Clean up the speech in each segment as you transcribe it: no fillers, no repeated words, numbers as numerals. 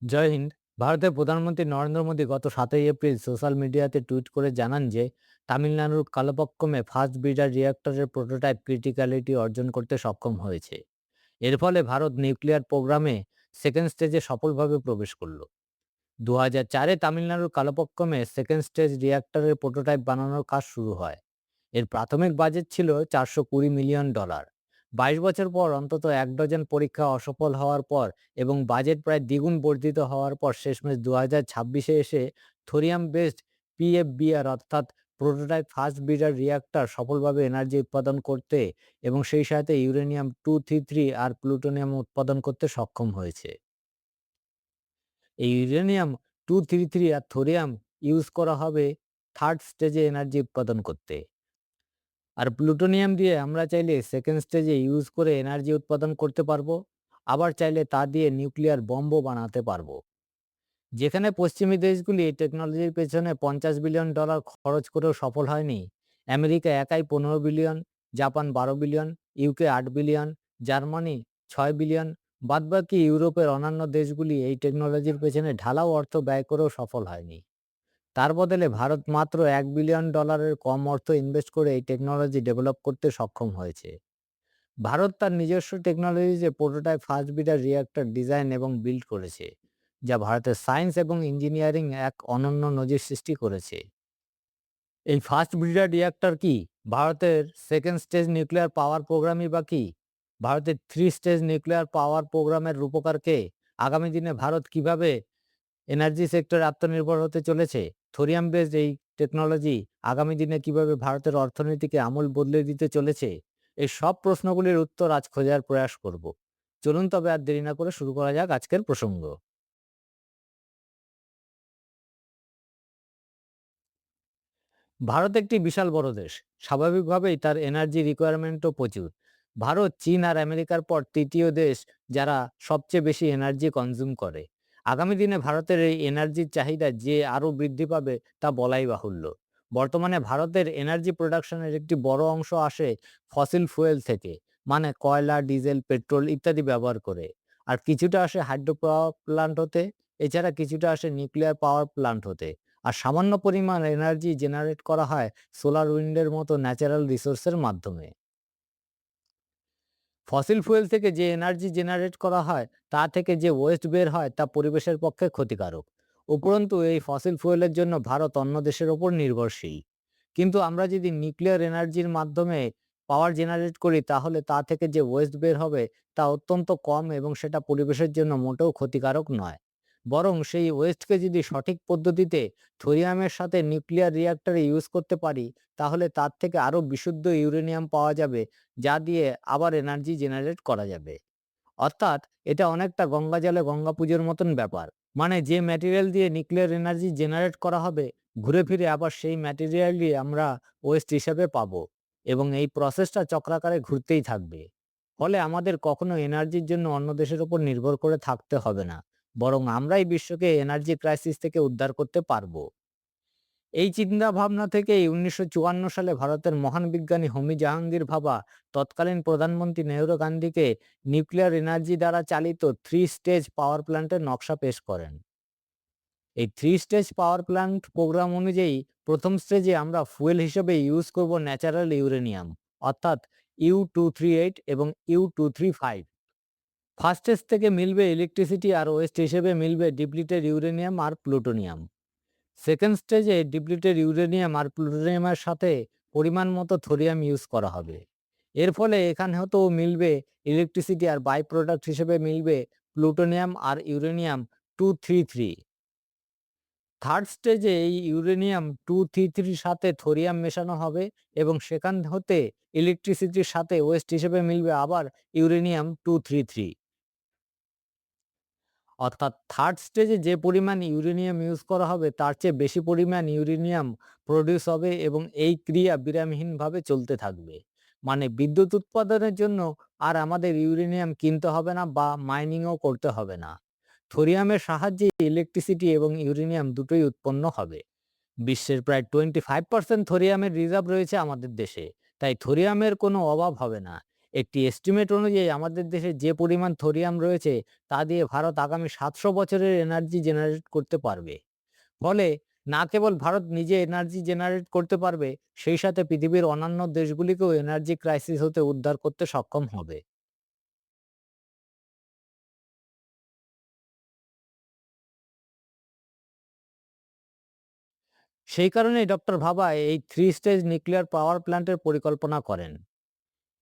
জয় হিন্দ। ভারতের প্রধানমন্ত্রী নরেন্দ্র মোদী গত 7ই এপ্রিল সোশ্যাল মিডিয়াতে টুইট করে জানান যে তামিলনাড়ুর কালাপক্কমে ফার্স্ট ব্রিডার রিঅ্যাক্টরের প্রোটোটাইপ ক্রিটিক্যালিটি অর্জন করতে সক্ষম হয়েছে। এর ফলে ভারত নিউক্লিয়ার প্রোগ্রামে সেকেন্ড স্টেজে সফলভাবে প্রবেশ করল। 2004-এ তামিলনাড়ুর কালাপক্কমে সেকেন্ড স্টেজ রিঅ্যাক্টরের প্রোটোটাইপ বানানোর কাজ শুরু হয়। এর প্রাথমিক বাজেট ছিল $420 মিলিয়ন। 22 বছর পর অন্তত 1 ডজন পরীক্ষা অসফল হওয়ার পর এবং বাজেট প্রায় দ্বিগুণ বর্ধিত হওয়ার পর শেষমেশ 2026-এ এসে থোরিয়াম বেসড পিএফবিআর অর্থাৎ প্রোটোটাইপ ফাস্ট ব্রিডার রিঅ্যাক্টর সফলভাবে এনার্জি উৎপাদন করতে এবং সেই সাথে ইউরেনিয়াম-233 আর প্লুটোনিয়াম উৎপাদন করতে সক্ষম হয়েছে। এই ইউরেনিয়াম-233 আর থোরিয়াম ইউজ করা হবে থার্ড স্টেজে এনার্জি উৎপাদন করতে। আর প্লুটোনিয়াম দিয়ে আমরা চাইলে সেকেন্ড স্টেজে ইউজ করে এনার্জি উৎপাদন করতে পারবো। আবার চাইলে তা দিয়ে নিউক্লিয়ার বম্বও বানাতে পারবো। যেখানে পশ্চিমী দেশগুলি এই টেকনোলজির পেছনে $50 বিলিয়ন খরচ করেও সফল হয়নি, আমেরিকা একাই 15 billion, Japan 12 billion, UK 8 billion, Germany 6 billion, বাদবাকি ইউরোপের অন্যান্য দেশগুলি এই টেকনোলজির পেছনে ঢালাও অর্থ ব্যয় করেও সফল হয়নি। তার বদলে ভারত মাত্র $1 বিলিয়ন কম অর্থ ইনভেস্ট করে এই টেকনোলজি ডেভেলপ করতে সক্ষম হয়েছে। ভারত তার নিজস্ব টেকনোলজিতে prototype fast breeder reactor design এবং বিল্ড করেছে, যা ভারতের সায়েন্স এবং ইঞ্জিনিয়ারিং এক অনন্য নজির সৃষ্টি করেছে। এই ফাস্ট ব্রিডার রিঅ্যাক্টর কি? ভারতের সেকেন্ড স্টেজ নিউক্লিয়ার পাওয়ার প্রোগ্রামই বা কি? ভারতের থ্রি স্টেজ নিউক্লিয়ার পাওয়ার প্রোগ্রামের রূপকার কে? আগামী দিনে ভারত কিভাবে এনার্জি সেক্টরে আত্মনির্ভর হতে চলেছে? থোরিয়াম বেসড এই টেকনোলজি আগামী দিনে কিভাবে ভারতের অর্থনীতিকে আমূল বদলে দিতে চলেছে? এই সব প্রশ্নগুলির উত্তর আজ খোঁজার প্রয়াস করব। চলুন তবে আর দেরি না করে শুরু করা যাক আজকের প্রসঙ্গ। ভারত একটি বিশাল বড় দেশ। স্বাভাবিকভাবেই তার এনার্জি রিকোয়ারমেন্টও প্রচুর। ভারত চীন আর আমেরিকার পর তৃতীয় দেশ যারা সবচেয়ে বেশি এনার্জি কনজিউম করে। আগামী দিনে ভারতের এই এনার্জির চাহিদা যে আরো বৃদ্ধি পাবে তা বলাই বাহুল্য। বর্তমানে ভারতের এনার্জি প্রোডাকশনের একটি বড় অংশ আসে ফসিল ফুয়েল থেকে, মানে কয়লা, ডিজেল, পেট্রোল ইত্যাদি ব্যবহার করে। আর কিছুটা আসে হাইড্রো পাওয়ার প্ল্যান্ট হতে, এছাড়া কিছুটা আসে নিউক্লিয়ার পাওয়ার প্ল্যান্ট হতে। আর সামান্য পরিমাণ এনার্জি জেনারেট করা হয় সোলার উইন্ডের মতো ন্যাচারাল রিসোর্সের মাধ্যমে। ফসিল ফুয়েল থেকে যে এনার্জি জেনারেট করা হয় তা থেকে যে ওয়েস্ট বের হয় তা পরিবেশের পক্ষে ক্ষতিকারক। উপরন্তু এই ফসিল ফুয়েলের জন্য ভারত অন্য দেশের ওপর নির্ভরশীল। কিন্তু আমরা যদি নিউক্লিয়ার এনার্জির মাধ্যমে পাওয়ার জেনারেট করি তাহলে তা থেকে যে ওয়েস্ট বের হবে তা অত্যন্ত কম এবং সেটা পরিবেশের জন্য মোটেও ক্ষতিকারক নয়। বরং সেই ওয়েস্টকে যদি সঠিক পদ্ধতিতে থোরিয়ামের সাথে নিউক্লিয়ার রিঅ্যাক্টরে ইউজ করতে পারি তাহলে তার থেকে আরো বিশুদ্ধ ইউরেনিয়াম পাওয়া যাবে, যা দিয়ে আবার এনার্জি জেনারেট করা যাবে। অর্থাৎ এটা অনেকটা গঙ্গা জলে গঙ্গা পুজোর মতন ব্যাপার। মানে যে ম্যাটেরিয়াল দিয়ে নিউক্লিয়ার এনার্জি জেনারেট করা হবে ঘুরে ফিরে আবার সেই ম্যাটেরিয়ালই আমরা ওয়েস্ট হিসেবে পাবো এবং এই প্রসেসটা চক্রাকারে ঘুরতেই থাকবে। ফলে আমাদের কখনো এনার্জির জন্য অন্য দেশের উপর নির্ভর করে থাকতে হবে না। বরং আমরাই বিশ্বকে এনার্জি ক্রাইসিস থেকে উদ্ধার করতে পারবো। এই চিন্তা ভাবনা থেকেই ১৯৫৪ সালে ভারতের মহান বিজ্ঞানী হোমি জাহাঙ্গীর ভাবা তৎকালীন প্রধানমন্ত্রী নেহরু গান্ধীকে নিউক্লিয়ার এনার্জি দ্বারা চালিত থ্রি স্টেজ পাওয়ার প্ল্যান্টের নকশা পেশ করেন। এই three stage power plant program অনুযায়ী প্রথম স্টেজে আমরা ফুয়েল হিসেবে ইউজ করব ন্যাচারাল ইউরেনিয়াম, অর্থাৎ ইউ-238 এবং ইউ-235। ফার্স্ট স্টেজ থেকে মিলবে ইলেকট্রিসিটি আর ওয়েস্ট হিসেবে মিলবে ডিপ্লিটেড ইউরেনিয়াম আর প্লুটোনিয়াম। সেকেন্ড স্টেজে ডিপ্লিটেড ইউরেনিয়াম আর প্লুটোনিয়ামের সাথে পরিমাণ মতো থোরিয়াম ইউজ করা হবে। এর ফলে এখানে হতেও মিলবে ইলেকট্রিসিটি আর বাই প্রোডাক্ট হিসেবে মিলবে প্লুটোনিয়াম আর ইউরেনিয়াম 233। থার্ড স্টেজে এই ইউরেনিয়াম 233 সাথে থোরিয়াম মেশানো হবে এবং সেখান হতে ইলেকট্রিসিটির সাথে ওয়েস্ট হিসেবে মিলবে আবার ইউরেনিয়াম 233। অর্থাৎ থার্ড স্টেজে যে পরিমাণ ইউরেনিয়াম ইউজ করা হবে তার চেয়ে বেশি পরিমাণ ইউরেনিয়াম প্রডিউস হবে এবং এই ক্রিয়া বিরামহীনভাবে চলতে থাকবে। মানে বিদ্যুৎ উৎপাদনের জন্য আর আমাদের ইউরেনিয়াম কিনতে হবে না বা মাইনিংও করতে হবে না। থোরিয়ামের সাহায্যে ইলেকট্রিসিটি এবং ইউরেনিয়াম দুটোই উৎপন্ন হবে। বিশ্বের প্রায় 25% থোরিয়ামের রিজার্ভ রয়েছে আমাদের দেশে। তাই থোরিয়ামের কোনো অভাব হবে না। একটি এস্টিমেট অনুযায়ী আমাদের দেশে যে পরিমাণ থোরিয়াম রয়েছে তা দিয়ে ভারত আগামী ৭০০ বছরের এনার্জি জেনারেট করতে পারবে। ফলে না কেবল ভারত নিজে এনার্জি জেনারেট করতে পারবে, সেই সাথে পৃথিবীর অন্যান্য দেশগুলিকেও এনার্জি ক্রাইসিস হতে উদ্ধার করতে সক্ষম হবে। সেই কারণেই ডক্টর ভাবা এই থ্রি স্টেজ নিউক্লিয়ার পাওয়ার প্ল্যান্টের পরিকল্পনা করেন।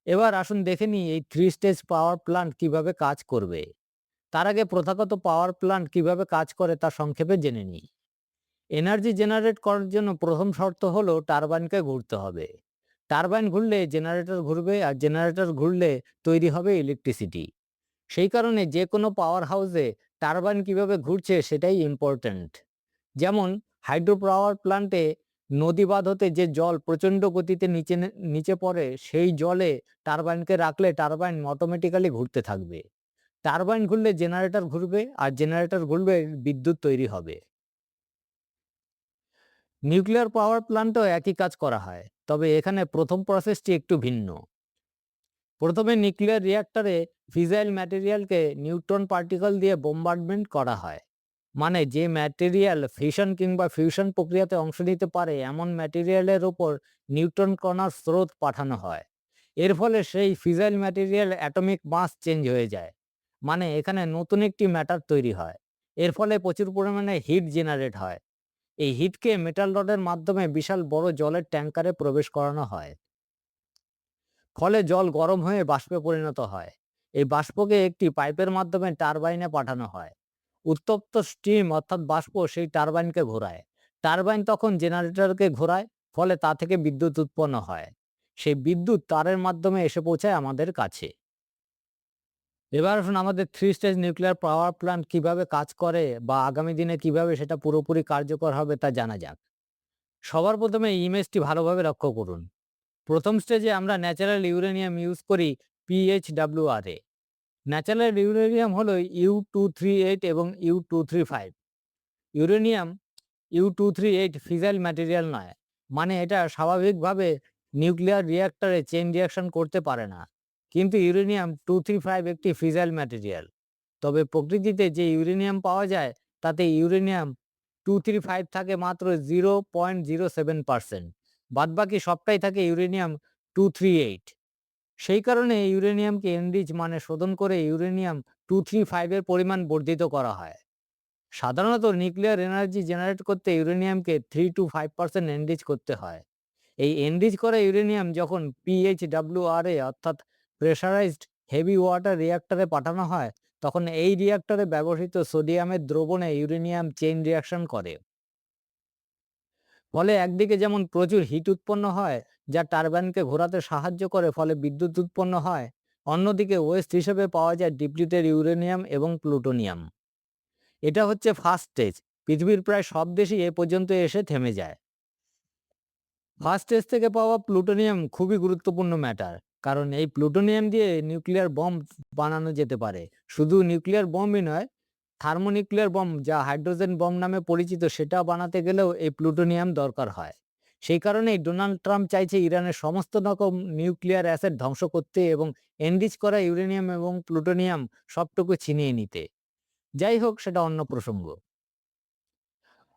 এবার আসুন দেখে নিই এই থ্রি স্টেজ পাওয়ার প্ল্যান্ট কিভাবে কাজ করবে। তার আগে প্রথাগত পাওয়ার প্ল্যান্ট কিভাবে কাজ করে তা সংক্ষেপে জেনে নিই। এনার্জি জেনারেট করার জন্য প্রথম শর্ত হলো টারবাইনকে ঘুরতে হবে। টারবাইন ঘুরলে জেনারেটর ঘুরবে, আর জেনারেটর ঘুরলে তৈরি হবে ইলেকট্রিসিটি। সেই কারণে যে কোনো পাওয়ার হাউসে টারবাইন কিভাবে ঘুরছে সেটাই ইম্পর্ট্যান্ট। যেমন হাইড্রো পাওয়ার প্ল্যান্টে নদী বাঁধ হতে যে জল প্রচণ্ড গতিতে নিচে পড়ে, সেই জলে টারবাইনকে রাখলে টারবাইন অটোমেটিক্যালি ঘুরতে থাকবে। টারবাইন ঘুরলে জেনারেটর ঘুরবে, আর জেনারেটর ঘুরবে বিদ্যুৎ তৈরি হবে। নিউক্লিয়ার পাওয়ার প্ল্যান্টেও একই কাজ করা হয়, তবে এখানে প্রথম প্রসেসটি একটু ভিন্ন। প্রথমে নিউক্লিয়ার রিঅ্যাক্টরে ফিসাইল ম্যাটেরিয়ালকে নিউট্রন পার্টিকল দিয়ে বোম্বার্ডমেন্ট করা হয়। মানে যে ম্যাটেরিয়াল ফিশন কিংবা ফিউশন প্রক্রিয়াতে অংশ নিতে পারে এমন ম্যাটেরিয়ালের ওপর নিউট্রন কণার স্রোত পাঠানো হয়। এর ফলে সেই fissile material atomic mass change হয়ে যায়। মানে এখানে নতুন একটি ম্যাটার তৈরি হয়। এর ফলে প্রচুর পরিমাণে হিট জেনারেট হয়। এই হিটকে মেটাল রডের মাধ্যমে বিশাল বড় জলের ট্যাঙ্কারে প্রবেশ করানো হয়। ফলে জল গরম হয়ে বাষ্পে পরিণত হয়। এই বাষ্পকে একটি পাইপের মাধ্যমে টারবাইনে পাঠানো হয়। উত্তপ্ত স্টিম অর্থাৎ বাষ্প সেই টারবাইনকে ঘোরায়। টারবাইন তখন জেনারেটরকে ঘোরায়, ফলে তা থেকে বিদ্যুৎ উৎপন্ন হয়। সেই বিদ্যুৎ তারের মাধ্যমে এসে পৌঁছায় আমাদের কাছে। এবার আসুন আমাদের three stage nuclear power plant কিভাবে কাজ করে বা আগামী দিনে কিভাবে সেটা পুরোপুরি কার্যকর হবে তা জানা যাক। সবার প্রথমে ইমেজটি ভালোভাবে লক্ষ্য করুন। প্রথম স্টেজে আমরা ন্যাচারাল ইউরেনিয়াম ইউজ করি PHWR-এ। ন্যাচারাল ইউরেনিয়াম হলো U238 এবং U235। Uranium U238 fissile material নয়, মানে এটা স্বাভাবিকভাবে নিউক্লিয়ার রিঅ্যাক্টরে চেইন রিঅ্যাকশন করতে পারে না। কিন্তু ইউরেনিয়াম 235 একটি ফিসাইল ম্যাটেরিয়াল। তবে প্রকৃতিতে যে ইউরেনিয়াম পাওয়া যায় তাতে ইউরেনিয়াম 235 থাকে মাত্র 0.07%। বাদবাকি সবটাই থাকে ইউরেনিয়াম 238। সেই কারণে ইউরেনিয়ামকে এনরিচ মানে শোধন করে ইউরেনিয়াম 235 এর পরিমাণ বর্ধিত করা হয়। সাধারণত নিউক্লিয়ার এনার্জি জেনারেট করতে ইউরেনিয়ামকে 3 to 5% এনরিচ করতে হয়। এই এনরিচ করা ইউরেনিয়াম যখন PHWR-এ অর্থাৎ প্রেসারাইজড হেভি ওয়াটার রিঅ্যাক্টরে পাঠানো হয়, তখন এই রিঅ্যাক্টরে ব্যবহৃত সোডিয়ামের দ্রবণে ইউরেনিয়াম চেইন রিঅ্যাকশন করে। ফলে একদিকে যেমন প্রচুর হিট উৎপন্ন হয়, যা টারবাইনকে ঘোরাতে সাহায্য করে, ফলে বিদ্যুৎ উৎপন্ন হয়। অন্যদিকে ওয়েস্ট হিসেবে পাওয়া যায় ডিপ্লিটেড ইউরেনিয়াম এবং প্লুটোনিয়াম। এটা হচ্ছে ফার্স্ট স্টেজ। পৃথিবীর প্রায় সব দেশই এ পর্যন্ত এসে থেমে যায়। ফার্স্ট স্টেজ থেকে পাওয়া প্লুটোনিয়াম খুবই গুরুত্বপূর্ণ ম্যাটার। কারণ এই প্লুটোনিয়াম দিয়ে নিউক্লিয়ার বম্ব বানানো যেতে পারে। শুধু নিউক্লিয়ার বম্বই নয়, থার্মোনিউক্লিয়ার বম্ব যা হাইড্রোজেন বম্ব নামে পরিচিত সেটা বানাতে গেলেও এই প্লুটোনিয়াম দরকার হয়। সেই কারণেই ডোনাল্ড ট্রাম্প চাইছে ইরানের সমস্ত রকম নিউক্লিয়ার অ্যাসেট ধ্বংস করতে এবং এনরিচ করা ইউরেনিয়াম এবং প্লুটোনিয়াম সবটুকু ছিনিয়ে নিতে। যাই হোক, সেটা অন্য প্রসঙ্গ।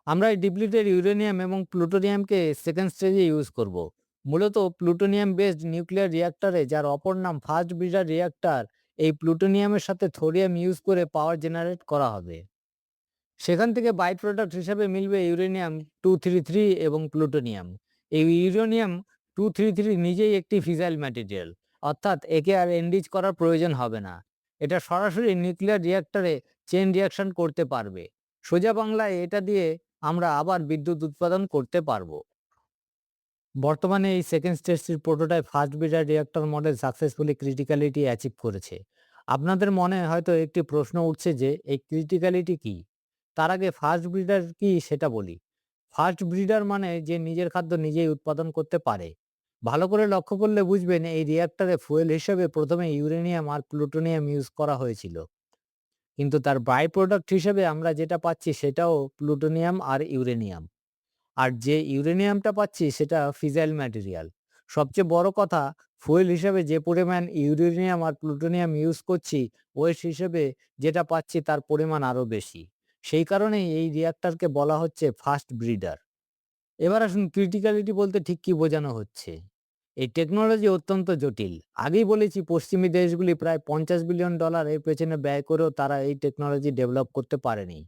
আমরা এই ডিপ্লিটেড ইউরেনিয়াম এবং প্লুটোনিয়ামকে সেকেন্ড স্টেজে ইউজ করব। মূলত প্লুটোনিয়াম বেসড নিউক্লিয়ার রিঅ্যাক্টরে, যার অপর নাম ফার্স্ট ব্রিডার রিঅ্যাক্টর, এই প্লুটোনিয়ামের সাথে থোরিয়াম ইউজ করে পাওয়ার জেনারেট করা হবে। সেখান থেকে বাই প্রোডাক্ট হিসেবে মিলবে ইউরেনিয়াম 233 এবং প্লুটোনিয়াম। এই ইউরেনিয়াম 233 নিজেই একটি ফিসাইল ম্যাটেরিয়াল, অর্থাৎ একে আর এনরিচ করার প্রয়োজন হবে না। এটা সরাসরি নিউক্লিয়ার রিঅ্যাক্টরে চেইন রিঅ্যাকশন করতে পারবে। সোজা বাংলায় এটা দিয়ে আমরা আবার বিদ্যুৎ উৎপাদন করতে পারবো। বর্তমানে এই সেকেন্ড স্টেজটির prototype fast breeder reactor model successfully criticality achieve করেছে। আপনাদের মনে হয়তো একটি প্রশ্ন উঠছে যে এই ক্রিটিক্যালিটি কি? তার আগে ফার্স্ট ব্রিডার কি সেটা বলি। ফার্স্ট ব্রিডার মানে যে নিজের খাদ্য নিজেই উৎপাদন করতে পারে। ভালো করে লক্ষ্য করলে বুঝবেন এই রিঅ্যাক্টরে ফুয়েল হিসেবে প্রথমে ইউরেনিয়াম আর প্লুটোনিয়াম ইউজ করা হয়েছিল। কিন্তু তার বাই প্রোডাক্ট হিসেবে আমরা যেটা পাচ্ছি সেটাও প্লুটোনিয়াম আর ইউরেনিয়াম। আর যে ইউরেনিয়ামটা পাচ্ছি সেটা ফিসাইল ম্যাটেরিয়াল। সবচেয়ে বড় কথা, ফুয়েল হিসেবে যে পরিমাণ ইউরেনিয়াম আর প্লুটোনিয়াম ইউজ করছি, ওয়েস্ট হিসেবে যেটা পাচ্ছি তার পরিমাণ আরও বেশি। সেই কারণেই এই রিঅ্যাক্টরকে বলা হচ্ছে ফাস্ট ব্রিডার। এবার আসুন ক্রিটিক্যালিটি বলতে ঠিক কি বোঝানো হচ্ছে। এই টেকনোলজি অত্যন্ত জটিল। আগেই বলেছি পশ্চিমী দেশগুলি প্রায় $50 বিলিয়ন এর পেছনে ব্যয় করেও তারা এই টেকনোলজি ডেভেলপ করতে পারেনি।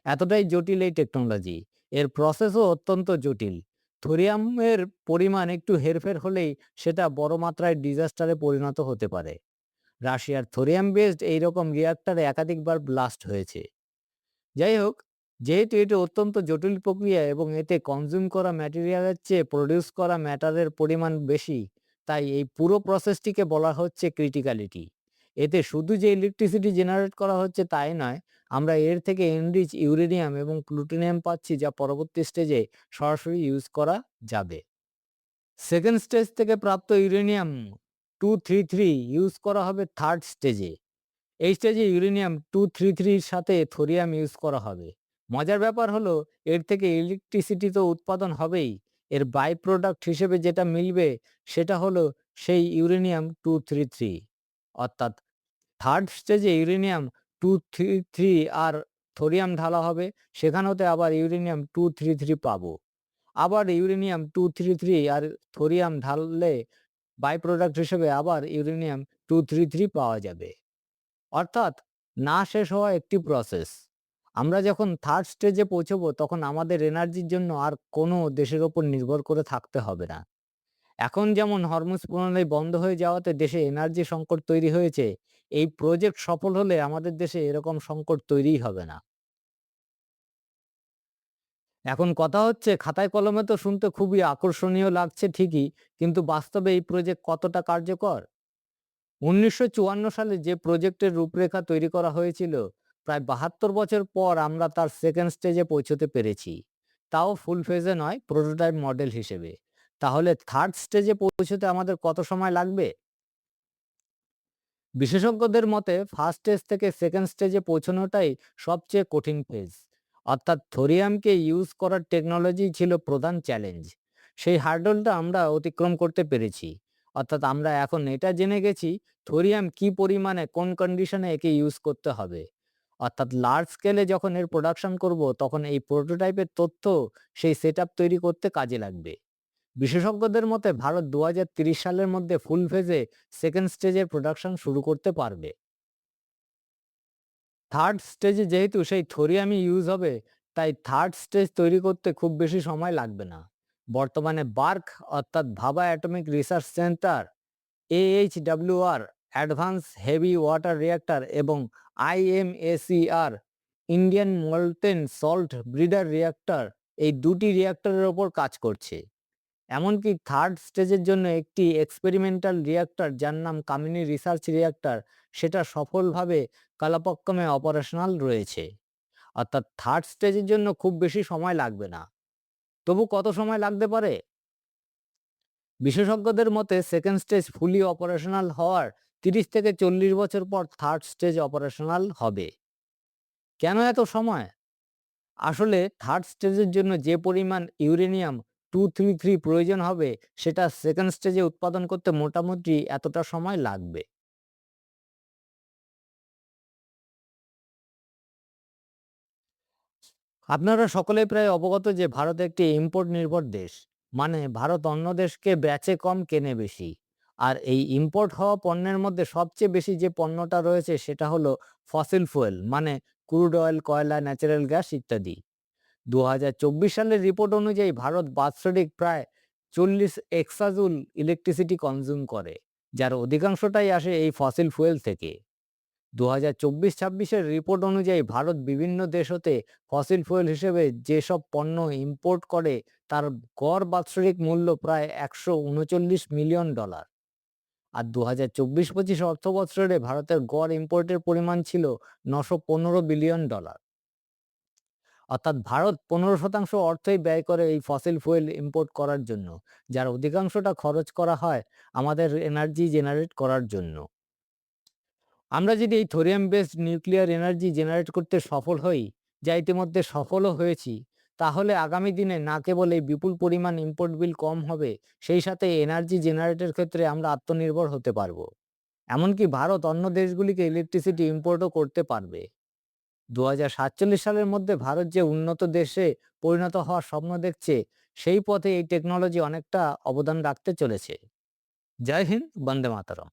এতটাই জটিল এই টেকনোলজি। এর প্রসেসও অত্যন্ত জটিল। থোরিয়ামের পরিমাণ একটু হেরফের হলেই সেটা বড় মাত্রায় ডিজাস্টারে পরিণত হতে পারে। রাশিয়ার থোরিয়াম বেসড এইরকম রিঅ্যাক্টরে একাধিকবার ব্লাস্ট হয়েছে। যাই হোক, যেহেতু এটা অত্যন্ত জটিল প্রক্রিয়া এবং এতে কনজিউম করা ম্যাটেরিয়ালের চেয়ে প্রডিউস করা ম্যাটারের পরিমাণ বেশি, তাই এই পুরো প্রসেসটিকে বলা হচ্ছে ক্রিটিক্যালিটি। এতে শুধু যে ইলেকট্রিসিটি জেনারেট করা হচ্ছে তাই নয়, আমরা এর থেকে এনরিচ ইউরেনিয়াম এবং প্লুটোনিয়াম পাচ্ছি যা পরবর্তী স্টেজে সরাসরি ইউজ করা যাবে। সেকেন্ড স্টেজ থেকে প্রাপ্ত ইউরেনিয়াম 233 ইউজ করা হবে থার্ড স্টেজে। এই স্টেজে ইউরেনিয়াম 233 এর সাথে থোরিয়াম ইউজ করা হবে। মজার ব্যাপার হলো এর থেকে ইলেকট্রিসিটি তো উৎপাদন হবেই। এর বাই প্রোডাক্ট হিসেবে যেটা মিলবে সেটা হলো সেই ইউরেনিয়াম 233। অর্থাৎ থার্ড স্টেজে ইউরেনিয়াম 233 আর থোরিয়াম ঢালা হবে। সেখান হতে আবার ইউরেনিয়াম 233 পাবো। আবার ইউরেনিয়াম 233 আর থোরিয়াম ঢাললে বাই প্রোডাক্ট হিসেবে আবার ইউরেনিয়াম 233 পাওয়া যাবে। অর্থাৎ না শেষ হওয়া একটি প্রসেস। আমরা যখন থার্ড স্টেজে পৌঁছবো তখন আমাদের এনার্জির জন্য আর কোনো দেশের ওপর নির্ভর করে থাকতে হবে না। এখন যেমন হরমুজ প্রণালী বন্ধ হয়ে যাওয়াতে দেশে এনার্জি সংকট তৈরি হয়েছে, এই প্রজেক্ট সফল হলে আমাদের দেশে এরকম সংকট তৈরিই হবে না। এখন কথা হচ্ছে খাতায় কলমে তো শুনতে খুবই আকর্ষণীয় লাগছে ঠিকই, কিন্তু বাস্তবে এই প্রজেক্ট কতটা কার্যকর? ১৯৫৪ সালে যে প্রজেক্টের রূপরেখা তৈরি করা হয়েছিল, প্রায় ৭২ বছর পর আমরা তার সেকেন্ড স্টেজে পৌঁছতে পেরেছি। তাও ফুল ফেজে নয়, প্রোটোটাইপ মডেল হিসেবে। তাহলে থার্ড স্টেজে পৌঁছতে আমাদের কত সময় লাগবে? বিশেষজ্ঞদের মতে ফার্স্ট স্টেজ থেকে সেকেন্ড স্টেজে পৌঁছানোটাই সবচেয়ে কঠিন ফেজ। অর্থাৎ থোরিয়ামকে ইউজ করার টেকনোলজি ছিল প্রধান চ্যালেঞ্জ। সেই হার্ডলটা আমরা অতিক্রম করতে পেরেছি। অর্থাৎ আমরা এখন এটা জেনে গেছি থোরিয়াম কি পরিমাণে কোন কন্ডিশনে একে ইউজ করতে হবে। অর্থাৎ লার্জ স্কেলে যখন এর প্রোডাকশন করব তখন এই প্রোটোটাইপের তথ্য সেই সেট তৈরি করতে কাজে লাগবে। বিশেষজ্ঞদের মতে ভারত ২০৩০ সালের মধ্যে ফুল ফেজে সেকেন্ড স্টেজের প্রোডাকশন শুরু করতে পারবে। থার্ড স্টেজে যেহেতু সেই থোরিয়ামই ইউজ হবে, তাই থার্ড স্টেজ তৈরি করতে খুব বেশি সময় লাগবে না। বর্তমানে বার্ক অর্থাৎ ভাবা atomic research centre, AHWR advance heavy water reactor এবং IMACR Indian molten salt breeder reactor, এই দুটি রিঅ্যাক্টরের ওপর কাজ করছে। এমনকি থার্ড স্টেজের জন্য একটি এক্সপেরিমেন্টাল রিঅ্যাক্টর যার নাম কামিনী রিসার্চ রিঅ্যাক্টর, সেটা সফলভাবে কালাপক্কমে অপারেশনাল রয়েছে। অর্থাৎ থার্ড স্টেজের জন্য খুব বেশি সময় লাগবে না। তবু কত সময় লাগতে পারে? বিশেষজ্ঞদের মতে সেকেন্ড স্টেজ ফুলি অপারেশনাল হওয়ার ৩০ থেকে ৪০ বছর পর থার্ড স্টেজ অপারেশনাল হবে। কেন এত সময়? আসলে থার্ড স্টেজের জন্য যে পরিমাণ ইউরেনিয়াম 233 প্রয়োজন হবে সেটা সেকেন্ড স্টেজে উৎপাদন করতে মোটামুটি এতটা সময় লাগবে। আপনারা সকলেই প্রায় অবগত যে ভারত একটি ইম্পোর্ট নির্ভর দেশ। মানে ভারত অন্য দেশকে বেচে কম কেনে বেশি। আর এই ইম্পোর্ট হওয়া পণ্যের মধ্যে সবচেয়ে বেশি যে পণ্যটা রয়েছে সেটা হলো ফসিল ফুয়েল, মানে ক্রুড অয়েল, কয়লা, ন্যাচারাল গ্যাস ইত্যাদি। ২০২৪ সালের রিপোর্ট অনুযায়ী ভারত বাৎসরিক প্রায় ৪০ এক্সাজুল ইলেকট্রিসিটি কনজিউম করে, যার অধিকাংশটাই আসে এই ফসিল ফুয়েল থেকে। ২০২৪-২৬ এর রিপোর্ট অনুযায়ী ভারত বিভিন্ন দেশ হতে ফসিল ফুয়েল হিসেবে যেসব পণ্য ইম্পোর্ট করে তার গড় বাৎসরিক মূল্য প্রায় $১৩৯ মিলিয়ন। আর ২০২৪-২৫ অর্থ বছরে ভারতের গড় ইম্পোর্টের পরিমাণ ছিল $৯১৫ বিলিয়ন। অর্থাৎ ভারত ১৫% অর্থই ব্যয় করে এই ফসিল ফুয়েল ইম্পোর্ট করার জন্য, যার অধিকাংশটা খরচ করা হয় আমাদের এনার্জি জেনারেট করার জন্য। আমরা যদি এই thorium based nuclear energy generate করতে সফল হই, যা ইতিমধ্যে সফলও হয়েছি, তাহলে আগামী দিনে না কেবল এই বিপুল পরিমাণ ইম্পোর্ট বিল কম হবে, সেই সাথে এনার্জি জেনারেটের ক্ষেত্রে আমরা আত্মনির্ভর হতে পারবো। এমনকি ভারত অন্য দেশগুলিকে ইলেকট্রিসিটি ইম্পোর্টও করতে পারবে। ২০৪৭ সালের মধ্যে ভারত যে উন্নত দেশে পরিণত হওয়ার স্বপ্ন দেখছে, সেই পথে এই টেকনোলজি অনেকটা অবদান রাখতে চলেছে। জয় হিন্দ, বন্দে মাতরম।